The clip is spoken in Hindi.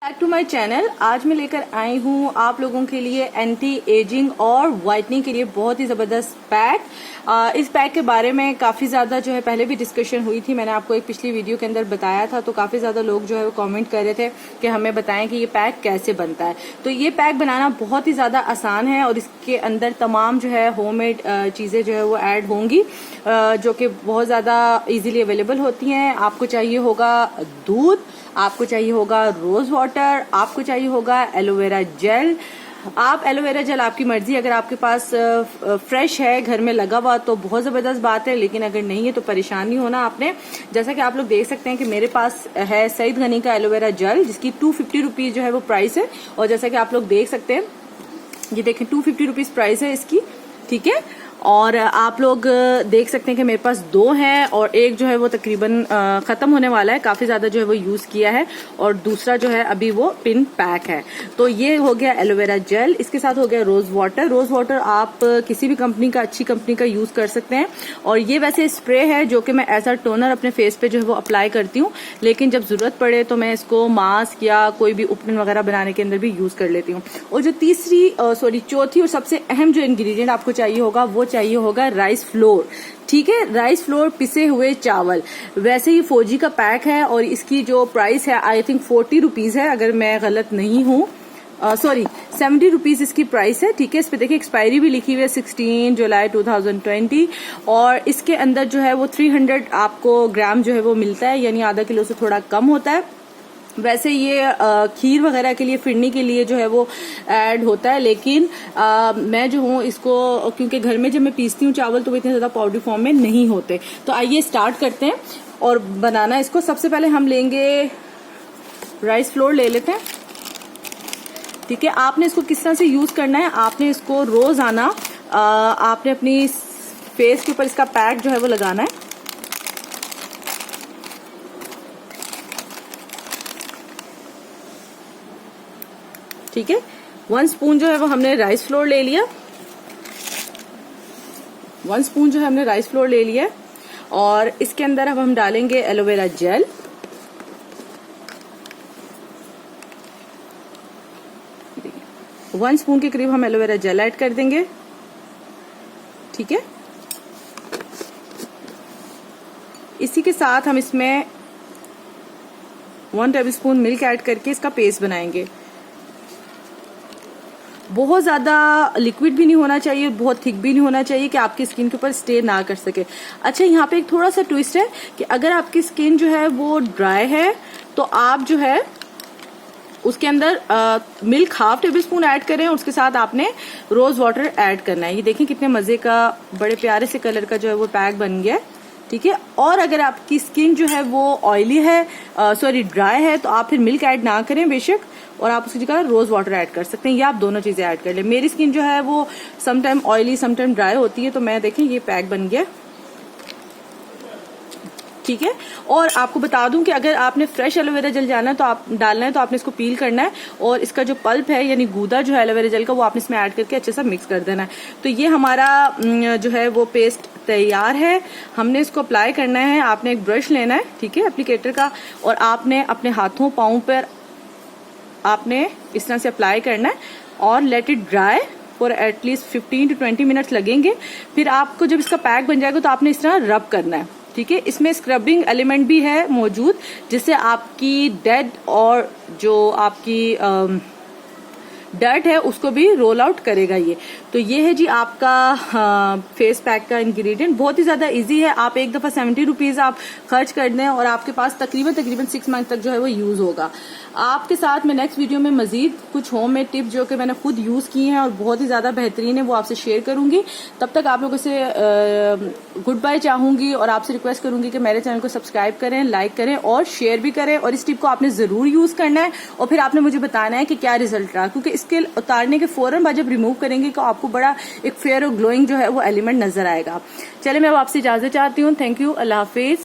Back to my channel. आज मैं लेकर आई हूँ आप लोगों के लिए एंटी एजिंग और वाइटनिंग के लिए बहुत ही जबरदस्त पैक। इस पैक के बारे में काफी ज्यादा जो है पहले भी डिस्कशन हुई थी। मैंने आपको एक पिछली वीडियो के अंदर बताया था, तो काफी ज्यादा लोग जो है वो कमेंट कर रहे थे कि हमें बताएं कि ये पैक कैसे बनता है। तो ये पैक बनाना बहुत ही ज्यादा आसान है और इसके अंदर तमाम जो है होममेड चीजें जो है वो ऐड होंगी, जो कि बहुत ज्यादा इजीली अवेलेबल होती हैं। आपको चाहिए होगा दूध, आपको चाहिए होगा रोज वाटर, आपको चाहिए होगा एलोवेरा जेल। आप एलोवेरा जेल आपकी मर्जी, अगर आपके पास फ्रेश है घर में लगा हुआ तो बहुत जबरदस्त बात है, लेकिन अगर नहीं है तो परेशान नहीं होना आपने। जैसा कि आप लोग देख सकते हैं कि मेरे पास है सईद गनी का एलोवेरा जेल, जिसकी 250 रुपीज जो है वो प्राइस है। और जैसा कि आप लोग देख सकते हैं, ये देखें 250 रुपीज प्राइस है इसकी, ठीक है। और आप लोग देख सकते हैं कि मेरे पास दो हैं और एक जो है वो तकरीबन खत्म होने वाला है, काफी ज्यादा जो है वो यूज किया है, और दूसरा जो है अभी वो पिन पैक है। तो ये हो गया एलोवेरा जेल, इसके साथ हो गया रोज वाटर। रोज वाटर आप किसी भी कंपनी का, अच्छी कंपनी का यूज कर सकते हैं। और ये वैसे स्प्रे है जो कि मैं एज अ टोनर अपने फेस पे जो है वो अप्लाई करती हूँ, लेकिन जब जरूरत पड़े तो मैं इसको मास्क या कोई भी उपटन वगैरह बनाने के अंदर भी यूज कर लेती हूँ। और जो चौथी और सबसे अहम जो इंग्रेडिएंट आपको चाहिए होगा वो चाहिए होगा राइस फ्लोर, ठीक है। राइस फ्लोर, पिसे हुए चावल। वैसे ही फौजी का पैक है और इसकी जो प्राइस है आई थिंक 40 रुपीज है, अगर मैं गलत नहीं हूँ। 70 रुपीज इसकी प्राइस है, ठीक है। इस पे देखिए एक्सपायरी भी लिखी हुई है 16 जुलाई 2020। और इसके अंदर जो है वो 300 आपको ग्राम जो है वो मिलता है, यानी आधा किलो से थोड़ा कम होता है। वैसे ये खीर वगैरह के लिए, फिरनी के लिए जो है वो ऐड होता है, लेकिन मैं जो हूँ इसको, क्योंकि घर में जब मैं पीसती हूँ चावल तो वो इतने ज्यादा पाउडर फॉर्म में नहीं होते। तो आइए स्टार्ट करते हैं और बनाना इसको। सबसे पहले हम लेंगे राइस फ्लोर, ले लेते हैं, ठीक है। आपने इसको किस तरह से यूज करना है, आपने इसको रोजाना आपने अपनी फेस के ऊपर इसका पैक जो है वो लगाना है, ठीक है। 1 स्पून जो है वो हमने राइस फ्लोर ले लिया, 1 स्पून जो है हमने राइस फ्लोर ले लिया। और इसके अंदर अब हम डालेंगे एलोवेरा जेल, वन स्पून के करीब हम एलोवेरा जेल ऐड कर देंगे, ठीक है। इसी के साथ हम इसमें 1 टेबलस्पून मिल्क ऐड करके इसका पेस्ट बनाएंगे। बहुत ज्यादा लिक्विड भी नहीं होना चाहिए, बहुत थिक भी नहीं होना चाहिए कि आपकी स्किन के ऊपर स्टे ना कर सके। अच्छा, यहाँ पे एक थोड़ा सा ट्विस्ट है कि अगर आपकी स्किन जो है वो ड्राई है तो आप जो है उसके अंदर मिल्क 1/2 टेबलस्पून ऐड करें, उसके साथ आपने रोज वाटर ऐड करना है। ये देखें कितने मजे का, बड़े प्यारे से कलर का जो है वो पैक बन गया, ठीक है। और अगर आपकी स्किन जो है वो ऑयली है, ड्राई है, तो आप फिर मिल्क ऐड ना करें बेशक, और आप उसकी जगह रोज वाटर ऐड कर सकते हैं, या आप दोनों चीजें ऐड कर लें। मेरी स्किन जो है वो समटाइम ऑयली समटाइम ड्राई होती है, तो मैं देखें ये पैक बन गया, ठीक है। और आपको बता दूं कि अगर आपने फ्रेश एलोवेरा जेल डालना है तो आपने इसको पील करना है, और इसका जो पल्प है यानी गूदा जो है एलोवेरा जेल का, वो आपने इसमें ऐड करके अच्छे से मिक्स कर देना है। तो ये हमारा जो है वो पेस्ट तैयार है। हमने इसको अप्लाई करना है। आपने एक ब्रश लेना है, ठीक है, एप्लीकेटर का, और आपने अपने हाथों पाँव पर आपने इस तरह से अप्लाई करना है और let it dry for at least 15 to 20 minutes लगेंगे। फिर आपको जब इसका पैक बन जाएगा तो आपने इस तरह रब करना है, ठीक है। इसमें स्क्रबिंग एलिमेंट भी है मौजूद, जिससे आपकी डेड और जो आपकी डर्ट है उसको भी रोल आउट करेगा ये। तो ये है जी आपका फेस पैक का इंग्रेडिएंट। बहुत ही ज्यादा इजी है। आप एक दफा 70 रुपीज आप खर्च कर दें और आपके पास तकरीबन 6 मंथ तक जो है वो यूज होगा। आपके साथ मैं नेक्स्ट वीडियो में मजीद कुछ होममेड टिप जो कि मैंने खुद यूज की हैं और बहुत ही ज्यादा बेहतरीन है वो आपसे शेयर करूंगी। तब तक आप लोगों से गुड बाय चाहूंगी और आपसे रिक्वेस्ट करूंगी कि मेरे चैनल को सब्सक्राइब करें, लाइक करें और शेयर भी करें। और इस टिप को आपने जरूर यूज करना है और फिर आपने मुझे बताना है कि क्या रिजल्ट रहा, क्योंकि इसके उतारने के फौरन बाद जब रिमूव करेंगे तो आपको बड़ा एक फेयर और ग्लोइंग जो है वो एलिमेंट नजर आएगा। चले, मैं अब आपसे इजाजत चाहती हूँ। Thank you, Allah Hafiz.